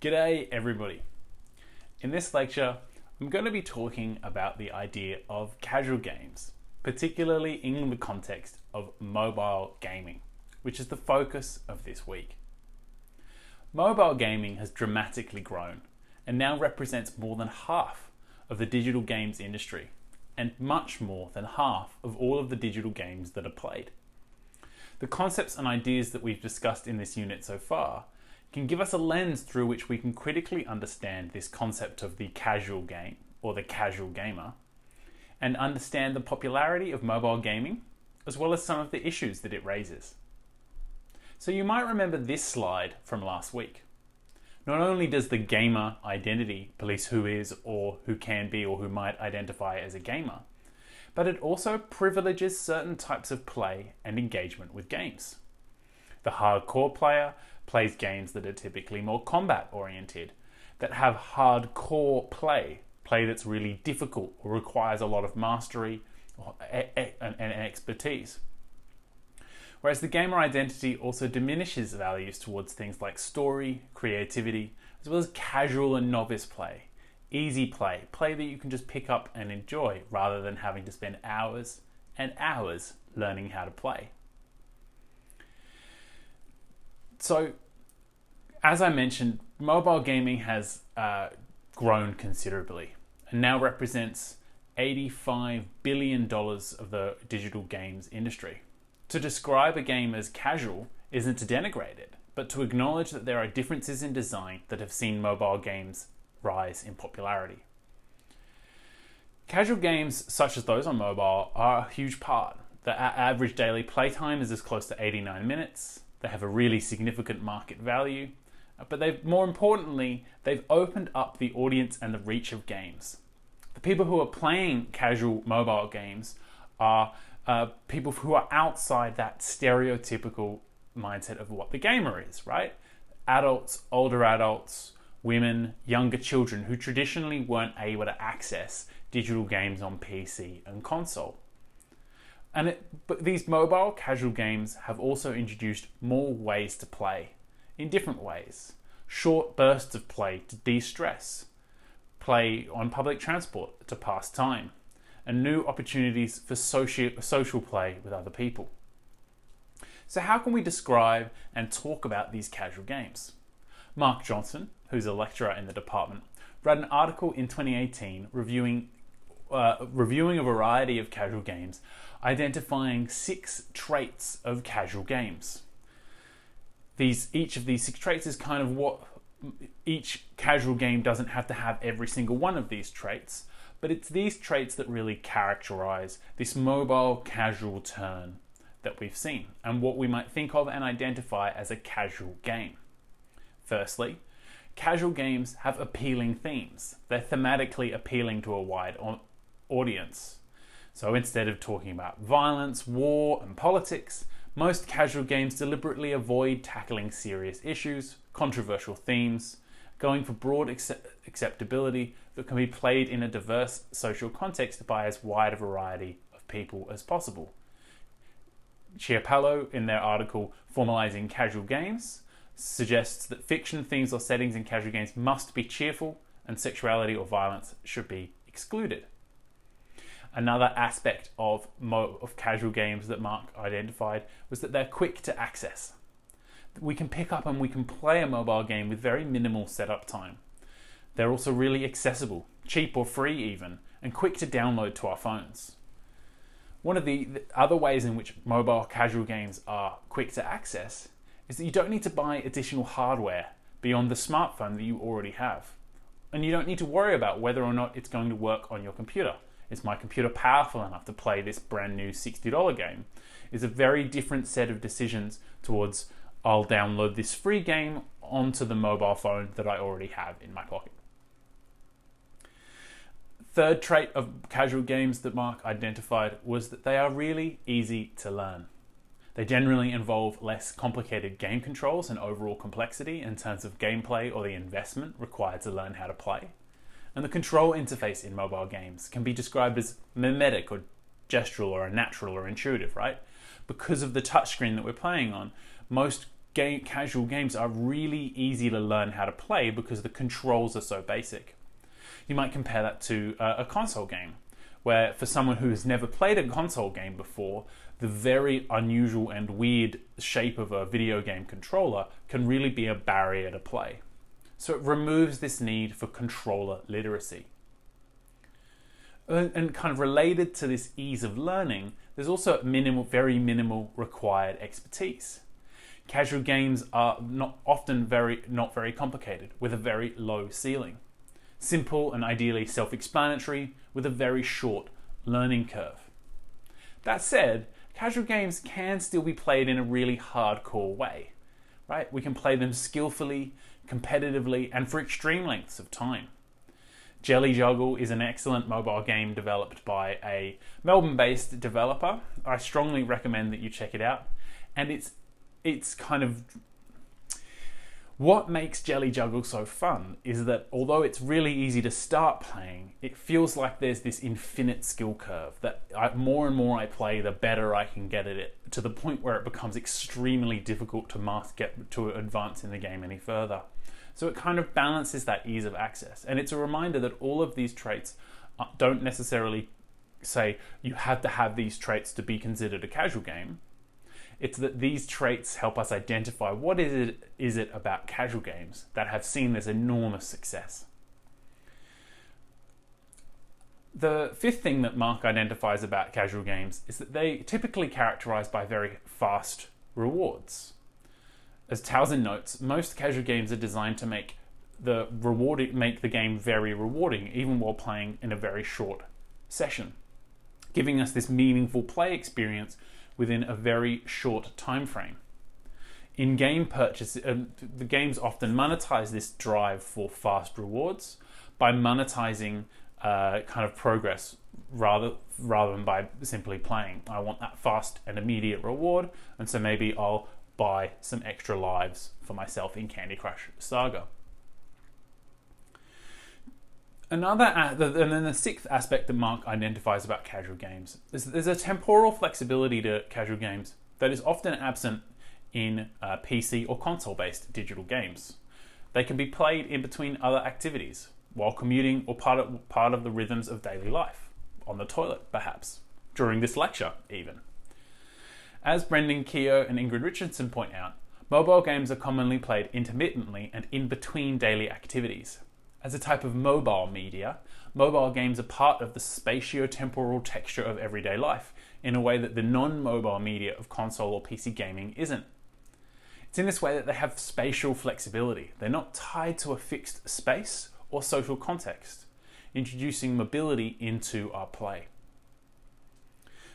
G'day everybody. In this lecture, I'm going to be talking about the idea of casual games, particularly in the context of mobile gaming, which is the focus of this week. Mobile gaming has dramatically grown and now represents more than half of the digital games industry and much more than half of all of the digital games that are played. The concepts and ideas that we've discussed in this unit so far can give us a lens through which we can critically understand this concept of the casual game or the casual gamer and understand the popularity of mobile gaming as well as some of the issues that it raises. So you might remember this slide from last week. Not only does the gamer identity police who is or who can be or who might identify as a gamer, but it also privileges certain types of play and engagement with games. The hardcore player plays games that are typically more combat oriented, that have hardcore play that's really difficult or requires a lot of mastery and expertise. Whereas the gamer identity also diminishes values towards things like story, creativity, as well as casual and novice play, easy play that you can just pick up and enjoy rather than having to spend hours and hours learning how to play. So, as I mentioned, mobile gaming has grown considerably and now represents $85 billion of the digital games industry. To describe a game as casual isn't to denigrate it, but to acknowledge that there are differences in design that have seen mobile games rise in popularity. Casual games such as those on mobile are a huge part. The average daily playtime is as close to 89 minutes. They have a really significant market value, but more importantly, they've opened up the audience and the reach of games. The people who are playing casual mobile games are people who are outside that stereotypical mindset of what the gamer is, right? Adults, older adults, women, younger children who traditionally weren't able to access digital games on PC and console. But these mobile casual games have also introduced more ways to play in different ways. Short bursts of play to de-stress, play on public transport to pass time, and new opportunities for social play with other people. So how can we describe and talk about these casual games? Mark Johnson, who's a lecturer in the department, wrote an article in 2018 reviewing a variety of casual games, identifying 6 traits of casual games. Each of these 6 traits is kind of what each casual game doesn't have to have every single one of these traits, but it's these traits that really characterize this mobile casual turn that we've seen and what we might think of and identify as a casual game. Firstly, casual games have appealing themes. They're thematically appealing to a wide audience. So instead of talking about violence, war, and politics, most casual games deliberately avoid tackling serious issues, controversial themes, going for broad acceptability that can be played in a diverse social context by as wide a variety of people as possible. Chiapello, in their article Formalizing Casual Games, suggests that fiction, themes, or settings in casual games must be cheerful and sexuality or violence should be excluded. Another aspect of casual games that Mark identified was that they're quick to access. We can pick up and we can play a mobile game with very minimal setup time. They're also really accessible, cheap or free even, and quick to download to our phones. One of the other ways in which mobile casual games are quick to access is that you don't need to buy additional hardware beyond the smartphone that you already have. And you don't need to worry about whether or not it's going to work on your computer. Is my computer powerful enough to play this brand new $60 game? Is a very different set of decisions towards I'll download this free game onto the mobile phone that I already have in my pocket. Third trait of casual games that Mark identified was that they are really easy to learn. They generally involve less complicated game controls and overall complexity in terms of gameplay or the investment required to learn how to play. And the control interface in mobile games can be described as mimetic or gestural or natural or intuitive, right? Because of the touchscreen that we're playing on, most casual games are really easy to learn how to play because the controls are so basic. You might compare that to a console game, where for someone who has never played a console game before, the very unusual and weird shape of a video game controller can really be a barrier to play. So it removes this need for controller literacy. And kind of related to this ease of learning, there's also very minimal required expertise. Casual games are not very complicated, with a very low ceiling. Simple and ideally self-explanatory, with a very short learning curve. That said, casual games can still be played in a really hardcore way, right? We can play them skillfully, competitively, and for extreme lengths of time. Jelly Juggle is an excellent mobile game developed by a Melbourne-based developer. I strongly recommend that you check it out. And it's kind of... What makes Jelly Juggle so fun is that although it's really easy to start playing, it feels like there's this infinite skill curve that more and more I play, the better I can get at it, to the point where it becomes extremely difficult to advance in the game any further. So it kind of balances that ease of access. And it's a reminder that all of these traits don't necessarily say you have to have these traits to be considered a casual game. It's that these traits help us identify what is it about casual games that have seen this enormous success. The fifth thing that Mark identifies about casual games is that they typically characterized by very fast rewards. As Townsend notes, most casual games are designed to make the game very rewarding, even while playing in a very short session, giving us this meaningful play experience within a very short time frame. In-game purchase, the games often monetize this drive for fast rewards by monetizing kind of progress rather than by simply playing. I want that fast and immediate reward, and so maybe I'll buy some extra lives for myself in Candy Crush Saga. And then the sixth aspect that Mark identifies about casual games is that there's a temporal flexibility to casual games that is often absent in PC or console-based digital games. They can be played in between other activities, while commuting or part of the rhythms of daily life, on the toilet perhaps, during this lecture even. As Brendan Keogh and Ingrid Richardson point out, mobile games are commonly played intermittently and in between daily activities. As a type of mobile media, mobile games are part of the spatio-temporal texture of everyday life in a way that the non-mobile media of console or PC gaming isn't. It's in this way that they have spatial flexibility. They're not tied to a fixed space or social context, introducing mobility into our play.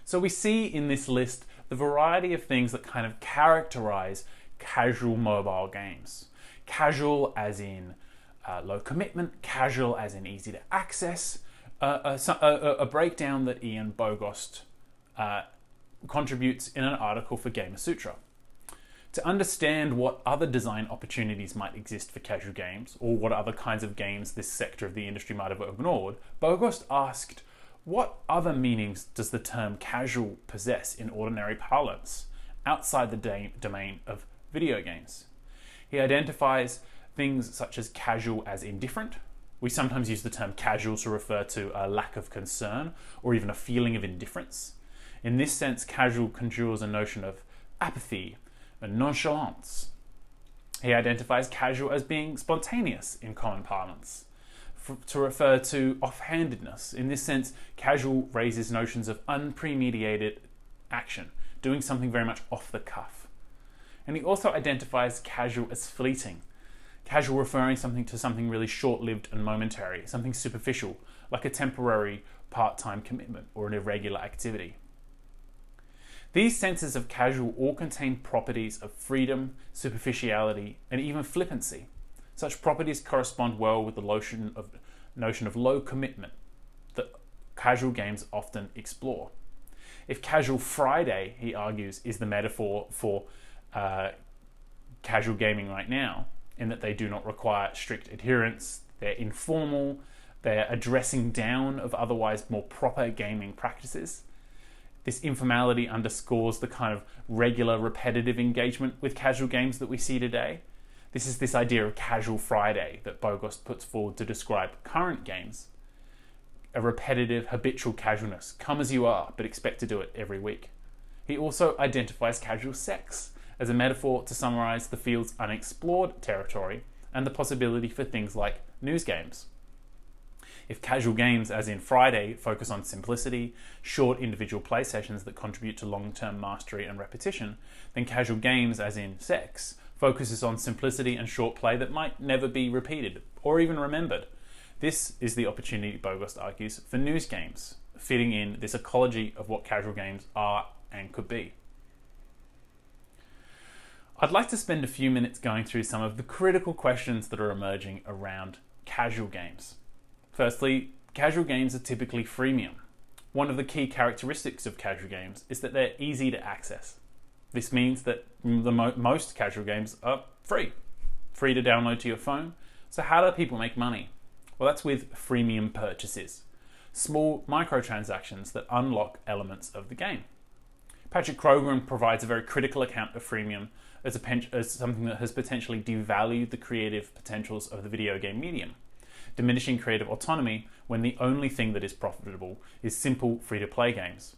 So we see in this list the variety of things that kind of characterize casual mobile games. Casual as in low commitment, casual as in easy to access, a breakdown that Ian Bogost contributes in an article for Gamer Sutra. To understand what other design opportunities might exist for casual games, or what other kinds of games this sector of the industry might have ignored, Bogost asked, what other meanings does the term casual possess in ordinary parlance, outside the domain of video games? He identifies things such as casual as indifferent. We sometimes use the term casual to refer to a lack of concern or even a feeling of indifference. In this sense, casual conjures a notion of apathy and nonchalance. He identifies casual as being spontaneous in common parlance, to refer to offhandedness. In this sense, casual raises notions of unpremeditated action, doing something very much off the cuff. And he also identifies casual as fleeting, casual referring to something really short-lived and momentary, something superficial, like a temporary part-time commitment or an irregular activity. These senses of casual all contain properties of freedom, superficiality, and even flippancy. Such properties correspond well with the notion of low commitment that casual games often explore. If Casual Friday, he argues, is the metaphor for casual gaming right now, in that they do not require strict adherence, they're informal, they're a dressing down of otherwise more proper gaming practices, This informality underscores the kind of regular, repetitive engagement with casual games that we see today. This is this idea of casual Friday that Bogost puts forward to describe current games. A repetitive, habitual casualness. Come as you are, but expect to do it every week. He also identifies casual sex as a metaphor to summarize the field's unexplored territory and the possibility for things like news games. If casual games, as in Friday, focus on simplicity, short individual play sessions that contribute to long-term mastery and repetition, then casual games, as in sex, focuses on simplicity and short play that might never be repeated or even remembered. This is the opportunity, Bogost argues, for news games, fitting in this ecology of what casual games are and could be. I'd like to spend a few minutes going through some of the critical questions that are emerging around casual games. Firstly, casual games are typically freemium. One of the key characteristics of casual games is that they're easy to access. This means that most casual games are free to download to your phone. So how do people make money? Well, that's with freemium purchases, small microtransactions that unlock elements of the game. Patrick Kroger provides a very critical account of freemium as something that has potentially devalued the creative potentials of the video game medium, diminishing creative autonomy when the only thing that is profitable is simple free-to-play games.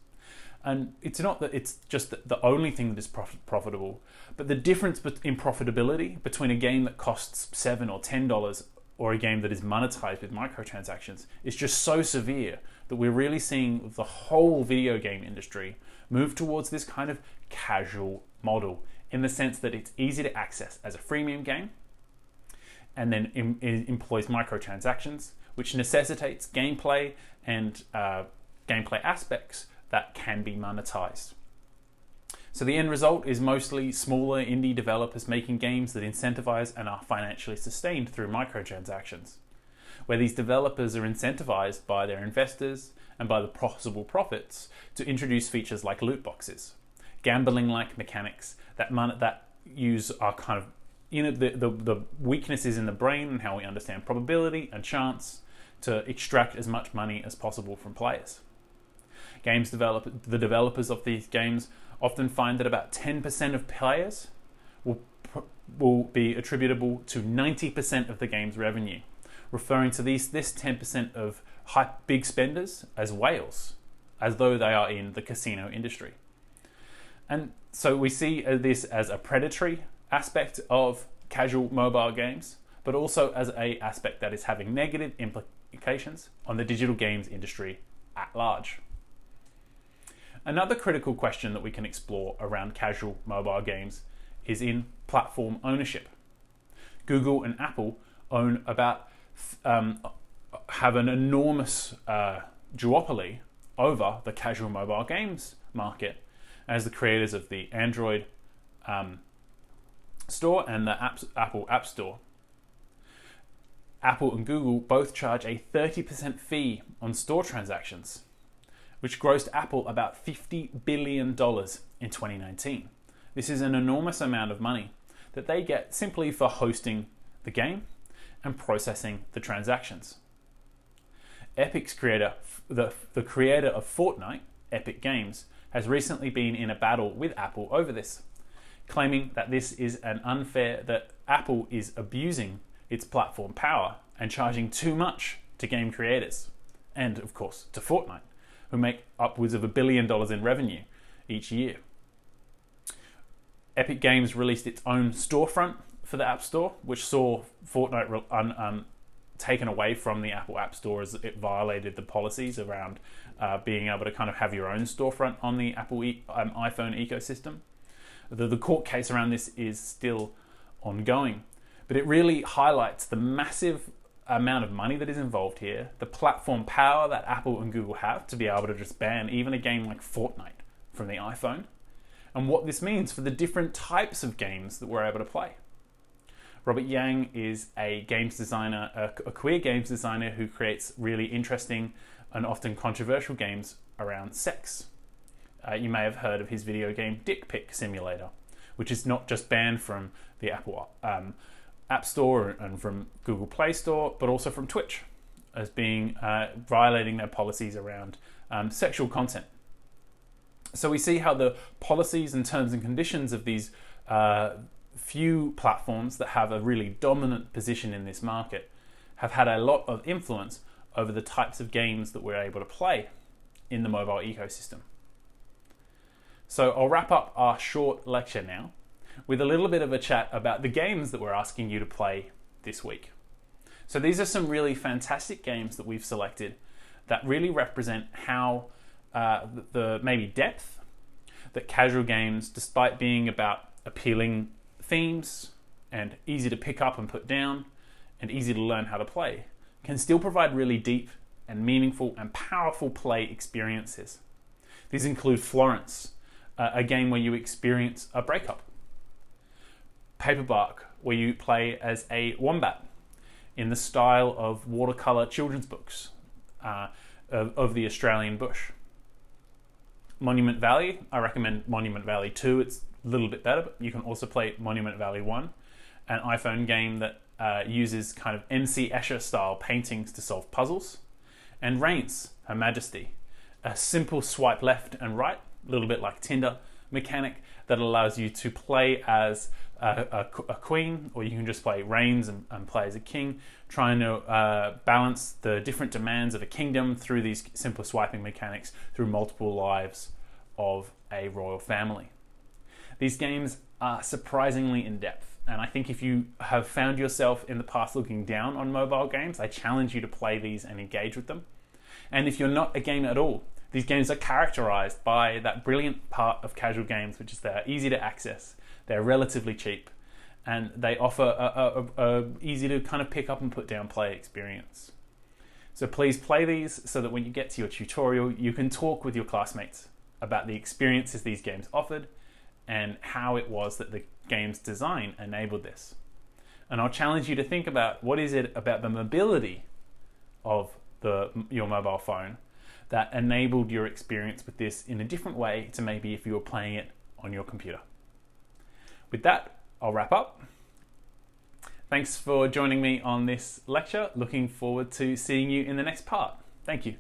And it's not that it's just the only thing that is profitable, but the difference in profitability between a game that costs $7 or $10 or a game that is monetized with microtransactions is just so severe that we're really seeing the whole video game industry move towards this kind of casual model, in the sense that it's easy to access as a freemium game, and then employs microtransactions, which necessitates gameplay and gameplay aspects that can be monetized. So the end result is mostly smaller indie developers making games that incentivize and are financially sustained through microtransactions, where these developers are incentivized by their investors and by the possible profits to introduce features like loot boxes, gambling-like mechanics that use our kind of the weaknesses in the brain and how we understand probability and chance to extract as much money as possible from players. The developers of these games often find that about 10% of players will be attributable to 90% of the game's revenue, referring to this 10% of big spenders as whales, as though they are in the casino industry. And so we see this as a predatory aspect of casual mobile games, but also as an aspect that is having negative implications on the digital games industry at large. Another critical question that we can explore around casual mobile games is in platform ownership. Google and Apple have an enormous duopoly over the casual mobile games market as the creators of the Android Store and the Apple App Store. Apple and Google both charge a 30% fee on store transactions, which grossed Apple about $50 billion in 2019. This is an enormous amount of money that they get simply for hosting the game and processing the transactions. Epic's creator, the creator of Fortnite, Epic Games, has recently been in a battle with Apple over this, claiming that this is that Apple is abusing its platform power and charging too much to game creators, and of course to Fortnite, who make upwards of $1 billion in revenue each year. Epic Games released its own storefront for the App Store, which saw Fortnite taken away from the Apple App Store as it violated the policies around being able to kind of have your own storefront on the Apple iPhone ecosystem. The court case around this is still ongoing, but it really highlights the massive amount of money that is involved here, the platform power that Apple and Google have to be able to just ban even a game like Fortnite from the iPhone, and what this means for the different types of games that we're able to play. Robert Yang is a games designer, a queer games designer who creates really interesting and often controversial games around sex. You may have heard of his video game Dick Pic Simulator, which is not just banned from the Apple App Store and from Google Play Store, but also from Twitch as being violating their policies around sexual content. So we see how the policies and terms and conditions of these few platforms that have a really dominant position in this market have had a lot of influence over the types of games that we're able to play in the mobile ecosystem. So I'll wrap up our short lecture now with a little bit of a chat about the games that we're asking you to play this week. So these are some really fantastic games that we've selected that really represent how the maybe depth that casual games, despite being about appealing themes and easy to pick up and put down and easy to learn how to play, can still provide really deep and meaningful and powerful play experiences. These include Florence, a game where you experience a breakup. Paperbark, where you play as a wombat in the style of watercolour children's books of the Australian bush. Monument Valley, I recommend Monument Valley 2, it's a little bit better, but you can also play Monument Valley 1, an iPhone game that uses kind of MC Escher style paintings to solve puzzles. And Reigns, Her Majesty, a simple swipe left and right, a little bit like Tinder mechanic that allows you to play as a queen, or you can just play Reigns and play as a king, trying to balance the different demands of a kingdom through these simple swiping mechanics through multiple lives of a royal family. These games are surprisingly in depth, and I think if you have found yourself in the past looking down on mobile games, I challenge you to play these and engage with them. And if you're not a gamer at all, these games are characterized by that brilliant part of casual games, which is they're easy to access, they're relatively cheap, and they offer a easy to kind of pick up and put down play experience. So please play these so that when you get to your tutorial, you can talk with your classmates about the experiences these games offered and how it was that the game's design enabled this. And I'll challenge you to think about what is it about the mobility of your mobile phone that enabled your experience with this in a different way to maybe if you were playing it on your computer. With that, I'll wrap up. Thanks for joining me on this lecture. Looking forward to seeing you in the next part. Thank you.